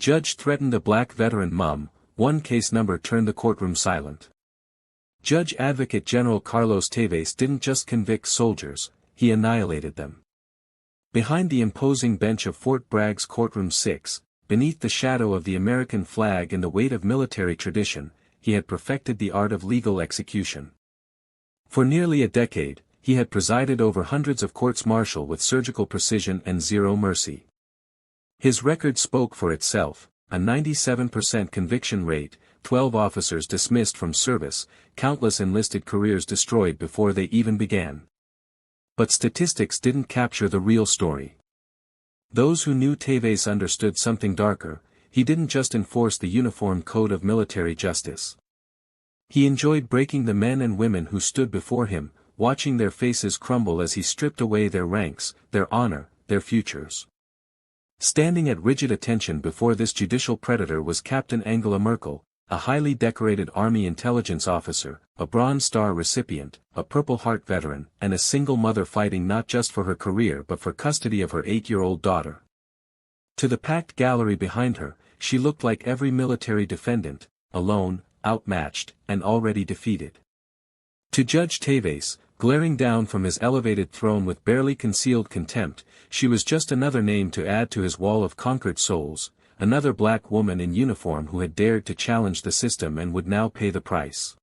Judge threatened a black veteran mom, one case number turned the courtroom silent. Judge Advocate General Carlos Tevez didn't just convict soldiers, he annihilated them. Behind the imposing bench of Fort Bragg's Courtroom 6, beneath the shadow of the American flag and the weight of military tradition, he had perfected the art of legal execution. For nearly a decade, he had presided over hundreds of courts-martial with surgical precision and zero mercy. His record spoke for itself, a 97% conviction rate, 12 officers dismissed from service, countless enlisted careers destroyed before they even began. But statistics didn't capture the real story. Those who knew Tevez understood something darker. He didn't just enforce the uniform code of military justice. He enjoyed breaking the men and women who stood before him, watching their faces crumble as he stripped away their ranks, their honor, their futures. Standing at rigid attention before this judicial predator was Captain Angela Merkel, a highly decorated Army intelligence officer, a Bronze Star recipient, a Purple Heart veteran, and a single mother fighting not just for her career but for custody of her 8-year-old daughter. To the packed gallery behind her, she looked like every military defendant, alone, outmatched, and already defeated. To Judge Tevez, glaring down from his elevated throne with barely concealed contempt, she was just another name to add to his wall of conquered souls, another black woman in uniform who had dared to challenge the system and would now pay the price.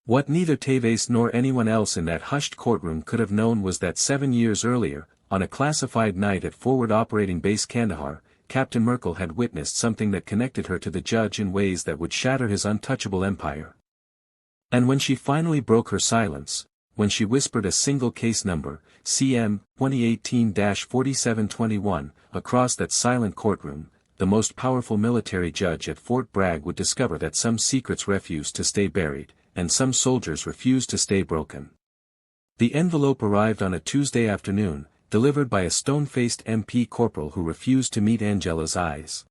What neither Tevez nor anyone else in that hushed courtroom could have known was that 7 years earlier, on a classified night at Forward Operating Base Kandahar, Captain Merkel had witnessed something that connected her to the judge in ways that would shatter his untouchable empire. And when she finally broke her silence, when she whispered a single case number, CM 2018-4721, across that silent courtroom, the most powerful military judge at Fort Bragg would discover that some secrets refused to stay buried, and some soldiers refused to stay broken. The envelope arrived on a Tuesday afternoon, delivered by a stone-faced MP corporal who refused to meet Angela's eyes.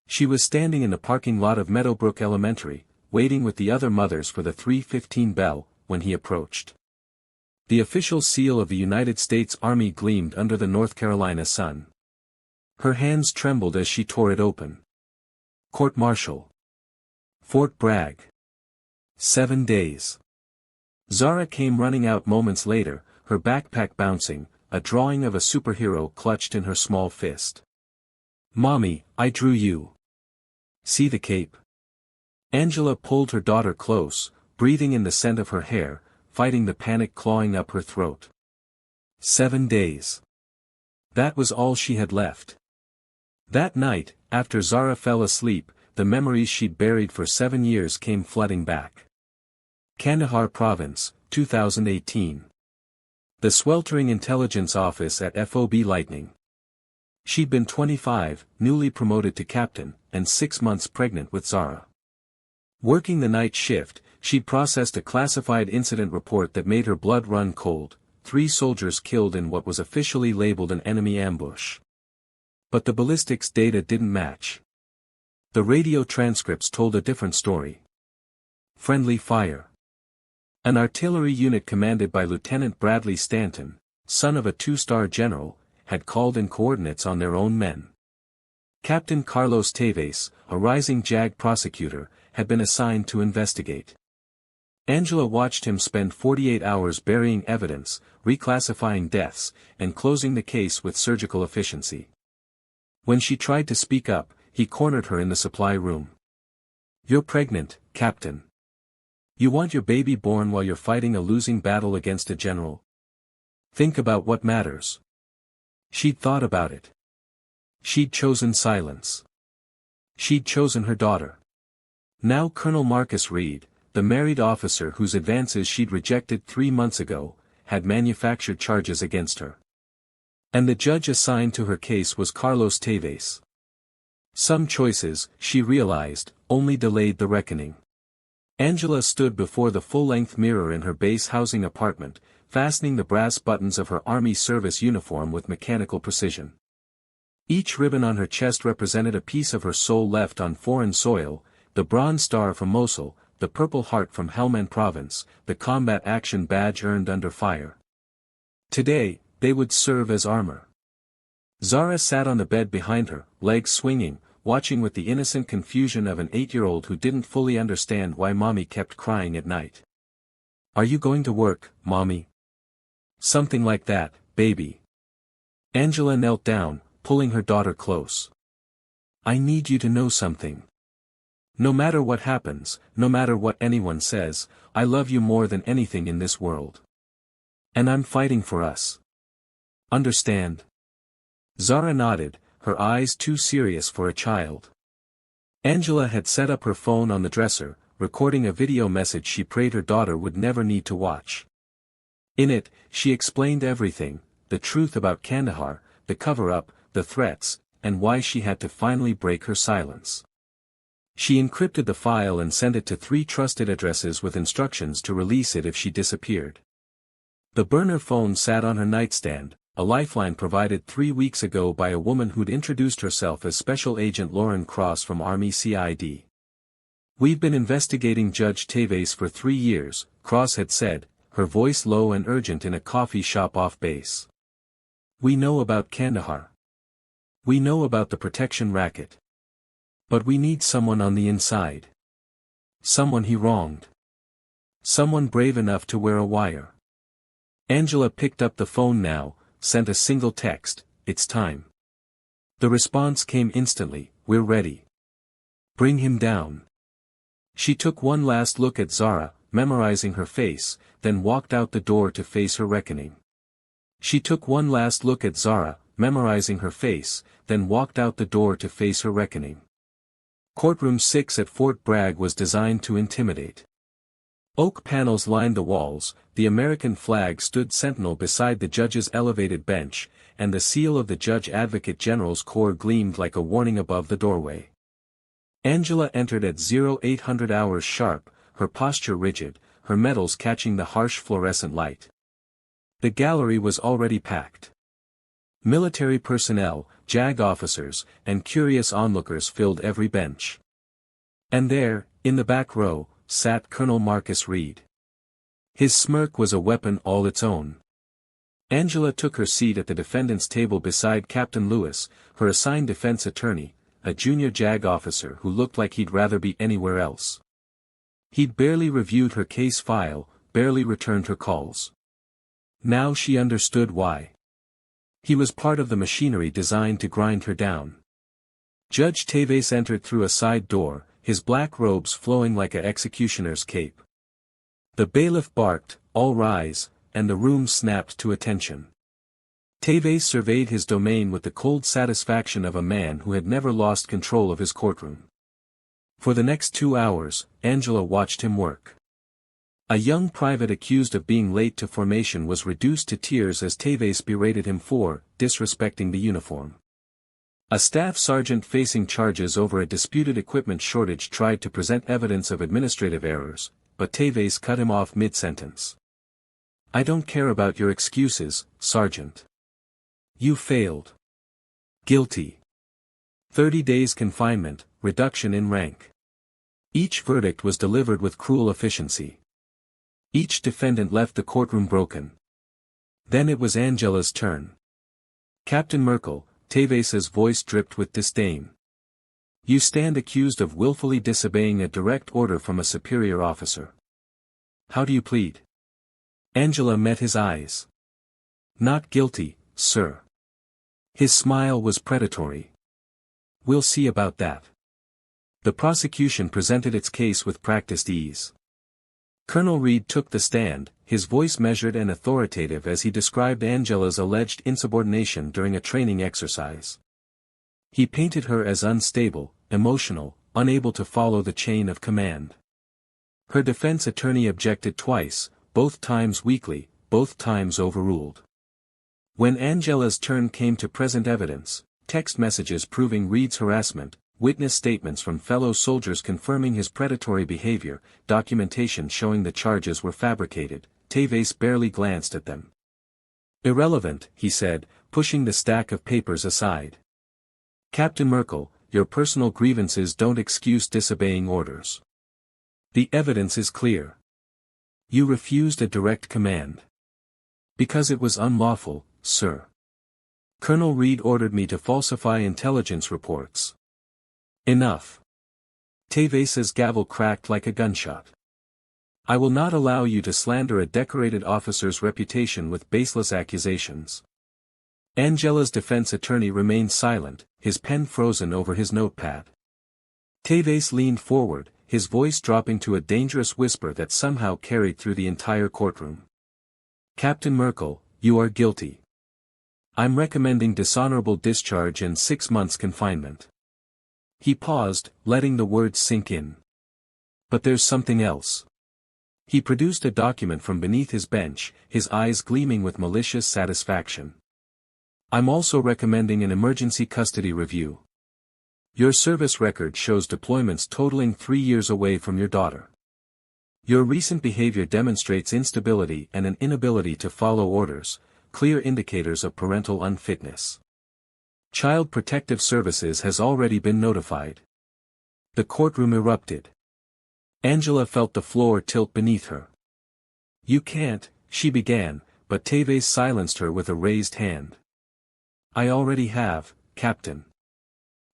She was standing in the parking lot of Meadowbrook Elementary, waiting with the other mothers for the 3:15 bell, when he approached. The official seal of the United States Army gleamed under the North Carolina sun. Her hands trembled as she tore it open. Court-martial. Fort Bragg. 7 days. Zara came running out moments later, her backpack bouncing, a drawing of a superhero clutched in her small fist. "Mommy, I drew you. See the cape?" Angela pulled her daughter close, breathing in the scent of her hair, fighting the panic clawing up her throat. 7 days. That was all she had left. That night, after Zara fell asleep, the memories she'd buried for 7 years came flooding back. Kandahar Province, 2018. The sweltering intelligence office at FOB Lightning. She'd been 25, newly promoted to captain, and 6 months pregnant with Zara. Working the night shift, she'd processed a classified incident report that made her blood run cold: 3 soldiers killed in what was officially labeled an enemy ambush. But the ballistics data didn't match. The radio transcripts told a different story. Friendly fire. An artillery unit commanded by Lieutenant Bradley Stanton, son of a 2-star general, had called in coordinates on their own men. Captain Carlos Tevez, a rising JAG prosecutor, had been assigned to investigate. Angela watched him spend 48 hours burying evidence, reclassifying deaths, and closing the case with surgical efficiency. When she tried to speak up, he cornered her in the supply room. "You're pregnant, Captain. You want your baby born while you're fighting a losing battle against a general? Think about what matters." She'd thought about it. She'd chosen silence. She'd chosen her daughter. Now Colonel Marcus Reed, the married officer whose advances she'd rejected 3 months ago, had manufactured charges against her. And the judge assigned to her case was Carlos Tevez. Some choices, she realized, only delayed the reckoning. Angela stood before the full-length mirror in her base housing apartment, fastening the brass buttons of her Army service uniform with mechanical precision. Each ribbon on her chest represented a piece of her soul left on foreign soil: the Bronze Star from Mosul, the Purple Heart from Helmand Province, the Combat Action Badge earned under fire. Today, they would serve as armor. Zara sat on the bed behind her, legs swinging, watching with the innocent confusion of an 8-year-old who didn't fully understand why Mommy kept crying at night. "Are you going to work, Mommy?" "Something like that, baby." Angela knelt down, pulling her daughter close. "I need you to know something. No matter what happens, no matter what anyone says, I love you more than anything in this world. And I'm fighting for us. Understand?" Zara nodded, her eyes too serious for a child. Angela had set up her phone on the dresser, recording a video message she prayed her daughter would never need to watch. In it, she explained everything, the truth about Kandahar, the cover-up, the threats, and why she had to finally break her silence. She encrypted the file and sent it to 3 trusted addresses with instructions to release it if she disappeared. The burner phone sat on her nightstand, a lifeline provided 3 weeks ago by a woman who'd introduced herself as Special Agent Lauren Cross from Army CID. "We've been investigating Judge Tevez for 3 years, Cross had said, her voice low and urgent in a coffee shop off base. "We know about Kandahar. We know about the protection racket. But we need someone on the inside. Someone he wronged. Someone brave enough to wear a wire." Angela picked up the phone now, sent a single text, "It's time." The response came instantly, "We're ready. Bring him down." She took one last look at Zara, memorizing her face, then walked out the door to face her reckoning. She took one last look at Zara, memorizing her face, then walked out the door to face her reckoning. Courtroom 6 at Fort Bragg was designed to intimidate. Oak panels lined the walls, the American flag stood sentinel beside the judge's elevated bench, and the seal of the Judge Advocate General's Corps gleamed like a warning above the doorway. Angela entered at 0800 hours sharp, her posture rigid, her medals catching the harsh fluorescent light. The gallery was already packed. Military personnel, JAG officers, and curious onlookers filled every bench. And there, in the back row, sat Colonel Marcus Reed. His smirk was a weapon all its own. Angela took her seat at the defendant's table beside Captain Lewis, her assigned defense attorney, a junior JAG officer who looked like he'd rather be anywhere else. He'd barely reviewed her case file, barely returned her calls. Now she understood why. He was part of the machinery designed to grind her down. Judge Tevez entered through a side door, his black robes flowing like an executioner's cape. The bailiff barked, "All rise," and the room snapped to attention. Tevez surveyed his domain with the cold satisfaction of a man who had never lost control of his courtroom. For the next 2 hours, Angela watched him work. A young private accused of being late to formation was reduced to tears as Tevez berated him for disrespecting the uniform. A staff sergeant facing charges over a disputed equipment shortage tried to present evidence of administrative errors, but Tevez cut him off mid-sentence. "I don't care about your excuses, Sergeant. You failed. Guilty. 30 days confinement, reduction in rank." Each verdict was delivered with cruel efficiency. Each defendant left the courtroom broken. Then it was Angela's turn. "Captain Merkel," Tevez's voice dripped with disdain. "You stand accused of willfully disobeying a direct order from a superior officer. How do you plead?" Angela met his eyes. "Not guilty, sir." His smile was predatory. "We'll see about that." The prosecution presented its case with practiced ease. Colonel Reed took the stand, his voice measured and authoritative as he described Angela's alleged insubordination during a training exercise. He painted her as unstable, emotional, unable to follow the chain of command. Her defense attorney objected twice, both times weakly, both times overruled. When Angela's turn came to present evidence, text messages proving Reed's harassment, witness statements from fellow soldiers confirming his predatory behavior, documentation showing the charges were fabricated, Tevez barely glanced at them. "Irrelevant," he said, pushing the stack of papers aside. "Captain Merkel, your personal grievances don't excuse disobeying orders. The evidence is clear. You refused a direct command. Because it was unlawful, sir. Colonel Reed ordered me to falsify intelligence reports. Enough. Tevez's gavel cracked like a gunshot. I will not allow you to slander a decorated officer's reputation with baseless accusations. Angela's defense attorney remained silent, his pen frozen over his notepad. Tevez leaned forward, his voice dropping to a dangerous whisper that somehow carried through the entire courtroom. Captain Merkel, you are guilty. I'm recommending dishonorable discharge and 6 months confinement. He paused, letting the words sink in. But there's something else. He produced a document from beneath his bench, his eyes gleaming with malicious satisfaction. I'm also recommending an emergency custody review. Your service record shows deployments totaling 3 years away from your daughter. Your recent behavior demonstrates instability and an inability to follow orders, clear indicators of parental unfitness. Child Protective Services has already been notified. The courtroom erupted. Angela felt the floor tilt beneath her. You can't, she began, but Tevez silenced her with a raised hand. I already have, Captain.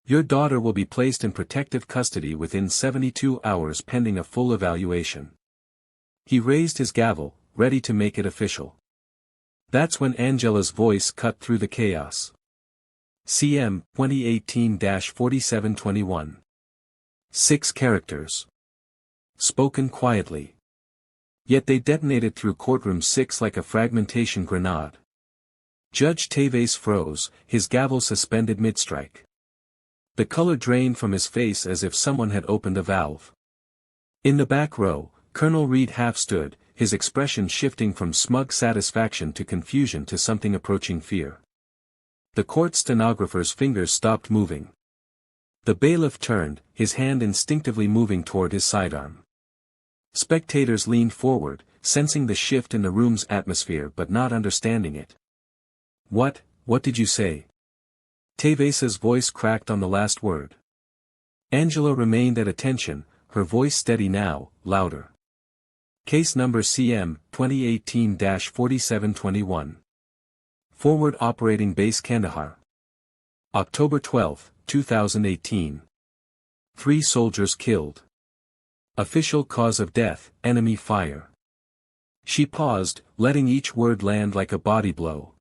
Your daughter will be placed in protective custody within 72 hours pending a full evaluation. He raised his gavel, ready to make it official. That's when Angela's voice cut through the chaos. CM 2018-4721. 6 characters. Spoken quietly. Yet they detonated through courtroom 6 like a fragmentation grenade. Judge Tevez froze, his gavel suspended mid-strike. The color drained from his face as if someone had opened a valve. In the back row, Colonel Reed half stood, his expression shifting from smug satisfaction to confusion to something approaching fear. The court stenographer's fingers stopped moving. The bailiff turned, his hand instinctively moving toward his sidearm. Spectators leaned forward, sensing the shift in the room's atmosphere but not understanding it. What did you say? Tevez's voice cracked on the last word. Angela remained at attention, her voice steady now, louder. Case number CM 2018-4721. Forward Operating Base Kandahar. October 12, 2018. 3 soldiers killed. Official cause of death, enemy fire. She paused, letting each word land like a body blow.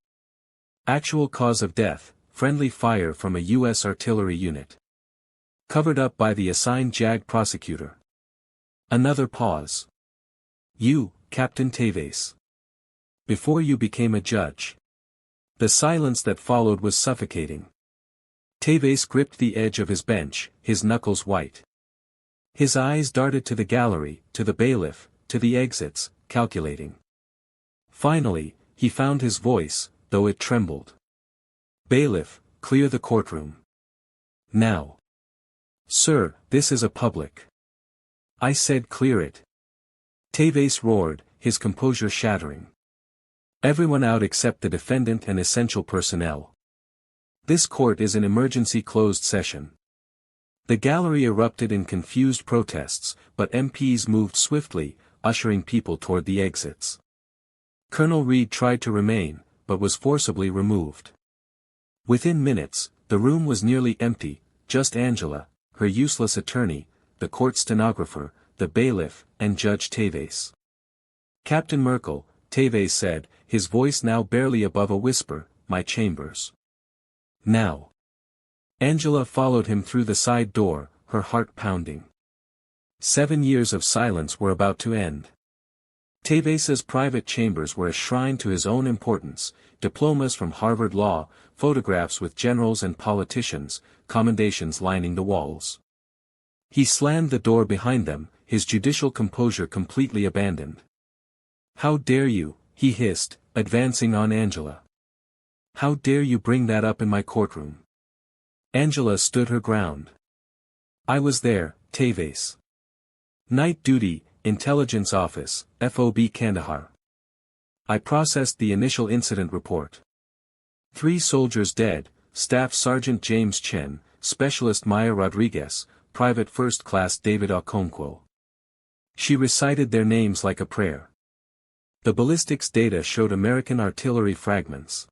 Actual cause of death, friendly fire from a U.S. artillery unit. Covered up by the assigned JAG prosecutor. Another pause. You, Captain Tevez. Before you became a judge. The silence that followed was suffocating. Tevez gripped the edge of his bench, his knuckles white. His eyes darted to the gallery, to the bailiff, to the exits, calculating. Finally, he found his voice, though it trembled. Bailiff, clear the courtroom. Now. Sir, this is a public. I said clear it. Tevez roared, his composure shattering. Everyone out except the defendant and essential personnel. This court is an emergency closed session. The gallery erupted in confused protests, but MPs moved swiftly, ushering people toward the exits. Colonel Reed tried to remain, but was forcibly removed. Within minutes, the room was nearly empty, just Angela, her useless attorney, the court stenographer, the bailiff, and Judge Tevez. Captain Merkel, Tevez said, his voice now barely above a whisper, my chambers. Now. Angela followed him through the side door, her heart pounding. 7 years of silence were about to end. Tevez's private chambers were a shrine to his own importance, diplomas from Harvard Law, photographs with generals and politicians, commendations lining the walls. He slammed the door behind them, his judicial composure completely abandoned. How dare you, he hissed, advancing on Angela. How dare you bring that up in my courtroom? Angela stood her ground. I was there, Tevez. Night duty, Intelligence Office, FOB Kandahar. I processed the initial incident report. 3 soldiers dead, Staff Sergeant James Chen, Specialist Maya Rodriguez, Private First Class David Okonkwo. She recited their names like a prayer. The ballistics data showed American artillery fragments.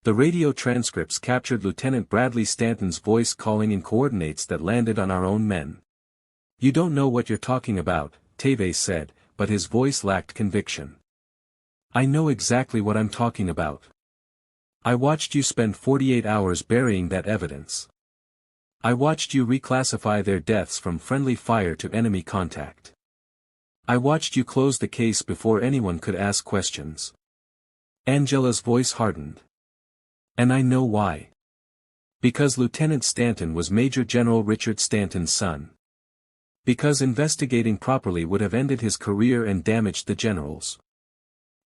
The radio transcripts captured Lieutenant Bradley Stanton's voice calling in coordinates that landed on our own men. "You don't know what you're talking about," Tevez said, but his voice lacked conviction. "I know exactly what I'm talking about. I watched you spend 48 hours burying that evidence. I watched you reclassify their deaths from friendly fire to enemy contact. I watched you close the case before anyone could ask questions." Angela's voice hardened. "And I know why. Because Lieutenant Stanton was Major General Richard Stanton's son. Because investigating properly would have ended his career and damaged the general's.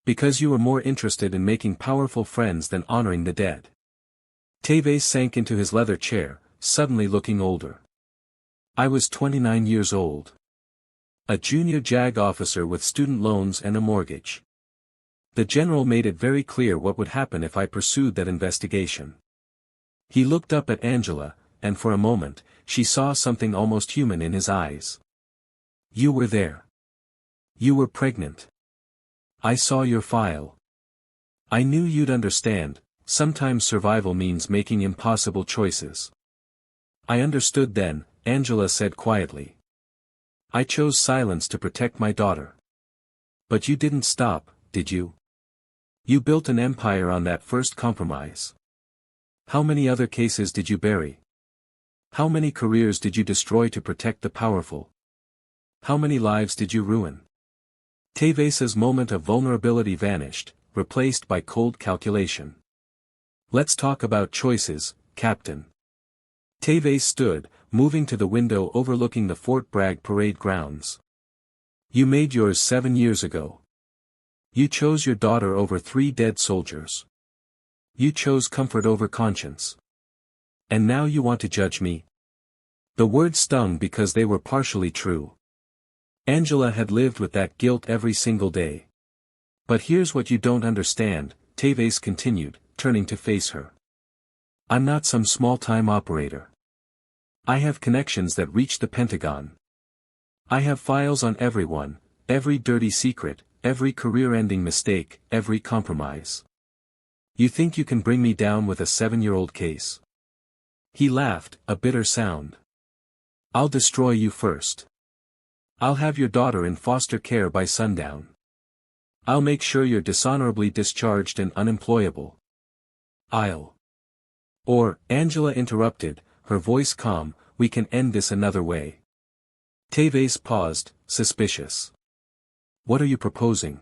Because you were more interested in making powerful friends than honoring the dead." Tevez sank into his leather chair, suddenly looking older. "I was 29 years old. A junior JAG officer with student loans and a mortgage. The general made it very clear what would happen if I pursued that investigation." He looked up at Angela, and for a moment, she saw something almost human in his eyes. "You were there. You were pregnant. I saw your file. I knew you'd understand, sometimes survival means making impossible choices." "I understood then," Angela said quietly. "I chose silence to protect my daughter. But you didn't stop, did you? You built an empire on that first compromise. How many other cases did you bury? How many careers did you destroy to protect the powerful? How many lives did you ruin?" Tevez's moment of vulnerability vanished, replaced by cold calculation. "Let's talk about choices, Captain." Tevez stood, moving to the window overlooking the Fort Bragg parade grounds. "You made yours 7 years ago. You chose your daughter over 3 dead soldiers. You chose comfort over conscience. And now you want to judge me?" The words stung because they were partially true. Angela had lived with that guilt every single day. "But here's what you don't understand," Tevez continued, turning to face her. "I'm not some small-time operator. I have connections that reach the Pentagon. I have files on everyone, every dirty secret, every career-ending mistake, every compromise. You think you can bring me down with a 7-year-old case?" He laughed, a bitter sound. "I'll destroy you first. I'll have your daughter in foster care by sundown. I'll make sure you're dishonorably discharged and unemployable. Or," Angela interrupted, her voice calm, "we can end this another way." Tevez paused, suspicious. "What are you proposing?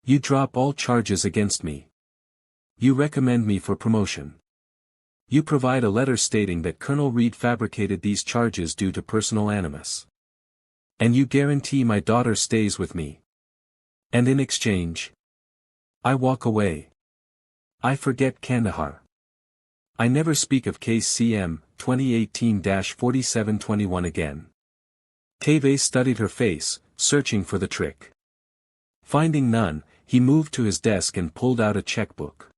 You drop all charges against me. You recommend me for promotion. You provide a letter stating that Colonel Reed fabricated these charges due to personal animus. And you guarantee my daughter stays with me. And in exchange, I walk away. I forget Kandahar. I never speak of case CM 2018-4721 again." Tevez studied her face, searching for the trick. Finding none, he moved to his desk and pulled out a checkbook.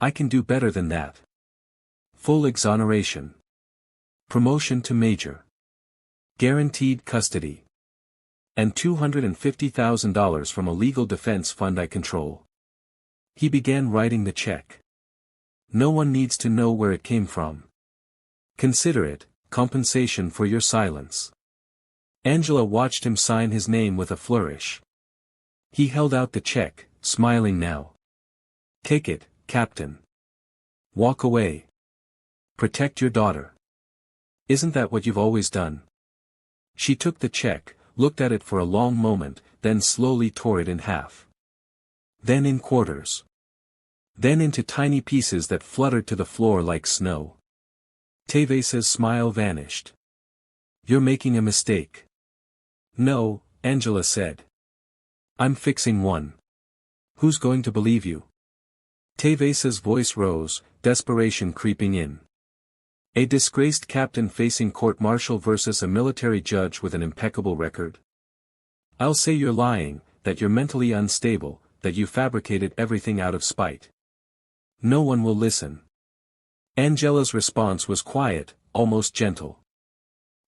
"I can do better than that. Full exoneration. Promotion to major. Guaranteed custody. And $250,000 from a legal defense fund I control." He began writing the check. "No one needs to know where it came from. Consider it compensation for your silence." Angela watched him sign his name with a flourish. He held out the check, smiling now. "Take it, Captain. Walk away. Protect your daughter. Isn't that what you've always done?" She took the check, looked at it for a long moment, then slowly tore it in half. Then in quarters. Then into tiny pieces that fluttered to the floor like snow. Tevez's smile vanished. "You're making a mistake." "No," Angela said. "I'm fixing one. Who's going to believe you?" Tevez's voice rose, desperation creeping in. "A disgraced captain facing court-martial versus a military judge with an impeccable record? I'll say you're lying, that you're mentally unstable, that you fabricated everything out of spite. No one will listen." Angela's response was quiet, almost gentle.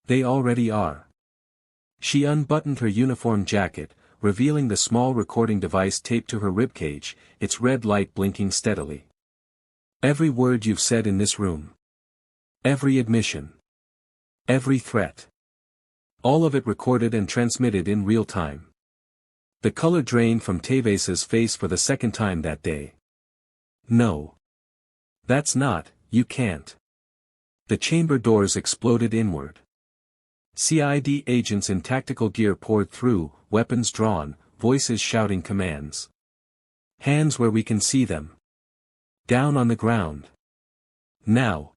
"They already are." She unbuttoned her uniform jacket, revealing the small recording device taped to her ribcage, its red light blinking steadily. Every word you've said in this room. Every admission. Every threat. All of it recorded and transmitted in real time. The color drained from Tevez's face for the second time that day. No. That's not, you can't. The chamber doors exploded inward. CID agents in tactical gear poured through, weapons drawn, voices shouting commands. Hands where we can see them. Down on the ground. Now.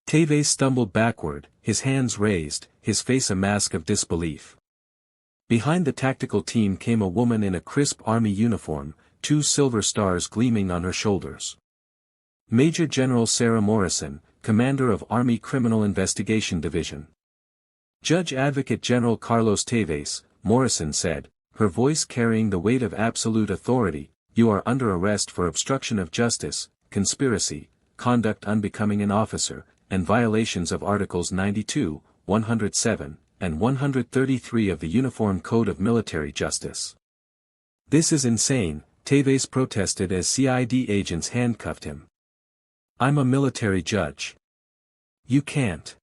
Tevez stumbled backward, his hands raised, his face a mask of disbelief. Behind the tactical team came a woman in a crisp army uniform, 2 silver stars gleaming on her shoulders. Major General Sarah Morrison, commander of Army Criminal Investigation Division. Judge Advocate General Carlos Tevez, Morrison said, her voice carrying the weight of absolute authority, you are under arrest for obstruction of justice, conspiracy, conduct unbecoming an officer, and violations of Articles 92, 107, and 133 of the Uniform Code of Military Justice. This is insane, Tevez protested as CID agents handcuffed him. I'm a military judge. You can't.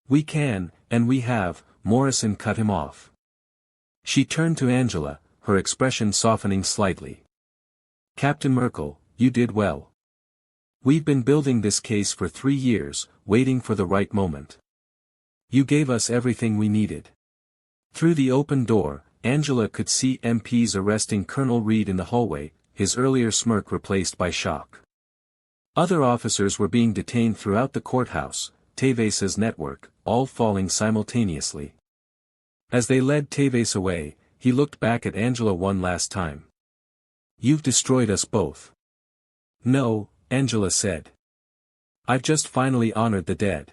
We can, and we have, Morrison cut him off. She turned to Angela, her expression softening slightly. Captain Merkel, you did well. We've been building this case for 3 years, waiting for the right moment. You gave us everything we needed. Through the open door, Angela could see MPs arresting Colonel Reed in the hallway, his earlier smirk replaced by shock. Other officers were being detained throughout the courthouse, Tevez's network, all falling simultaneously. As they led Tevez away, he looked back at Angela one last time. You've destroyed us both. No, Angela said. I've just finally honored the dead.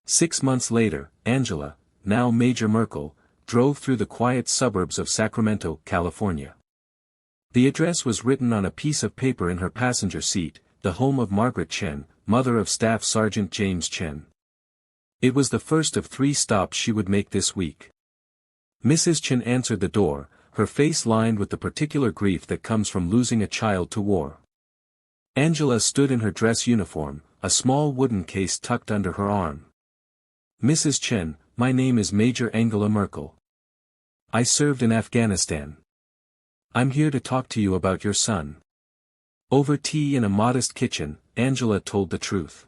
6 months later, Angela, now Major Merkel, drove through the quiet suburbs of Sacramento, California. The address was written on a piece of paper in her passenger seat, the home of Margaret Chen, mother of Staff Sergeant James Chen. It was the first of 3 stops she would make this week. Mrs. Chen answered the door, her face lined with the particular grief that comes from losing a child to war. Angela stood in her dress uniform, a small wooden case tucked under her arm. Mrs. Chen, my name is Major Angela Merkel. I served in Afghanistan. I'm here to talk to you about your son. Over tea in a modest kitchen, Angela told the truth.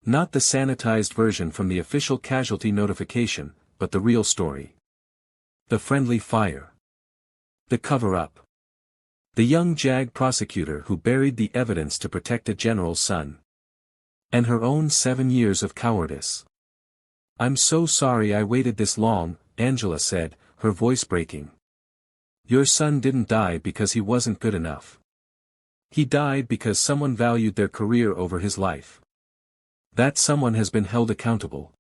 Not the sanitized version from the official casualty notification, but the real story. The friendly fire. The cover-up. The young JAG prosecutor who buried the evidence to protect a general's son. And her own 7 years of cowardice. I'm so sorry I waited this long, Angela said, her voice breaking. Your son didn't die because he wasn't good enough. He died because someone valued their career over his life. That someone has been held accountable.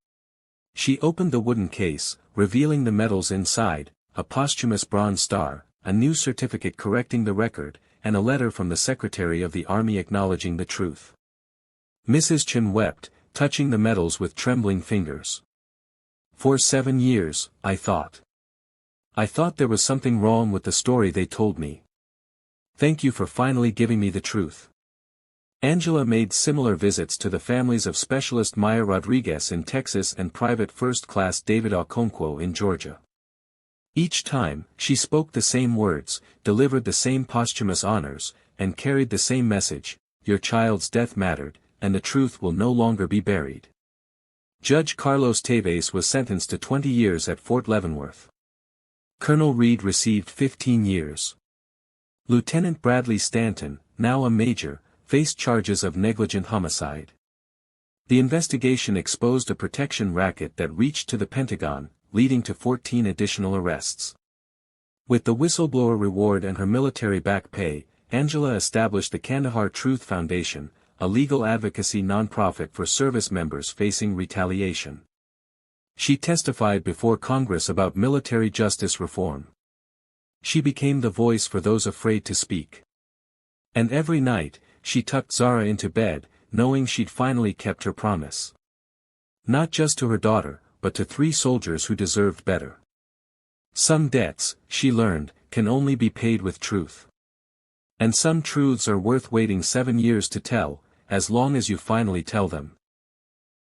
She opened the wooden case, revealing the medals inside, a posthumous Bronze Star, a new certificate correcting the record, and a letter from the Secretary of the Army acknowledging the truth. Mrs. Chen wept, touching the medals with trembling fingers. For 7 years, I thought. I thought there was something wrong with the story they told me. Thank you for finally giving me the truth. Angela made similar visits to the families of Specialist Maya Rodriguez in Texas and Private First Class David Okonkwo in Georgia. Each time, she spoke the same words, delivered the same posthumous honors, and carried the same message: your child's death mattered, and the truth will no longer be buried. Judge Carlos Tevez was sentenced to 20 years at Fort Leavenworth. Colonel Reed received 15 years. Lieutenant Bradley Stanton, now a major, faced charges of negligent homicide. The investigation exposed a protection racket that reached to the Pentagon, leading to 14 additional arrests. With the whistleblower reward and her military back pay, Angela established the Kandahar Truth Foundation, a legal advocacy nonprofit for service members facing retaliation. She testified before Congress about military justice reform. She became the voice for those afraid to speak. And every night, she tucked Zara into bed, knowing she'd finally kept her promise. Not just to her daughter, but to 3 soldiers who deserved better. Some debts, she learned, can only be paid with truth. And some truths are worth waiting 7 years to tell, as long as you finally tell them.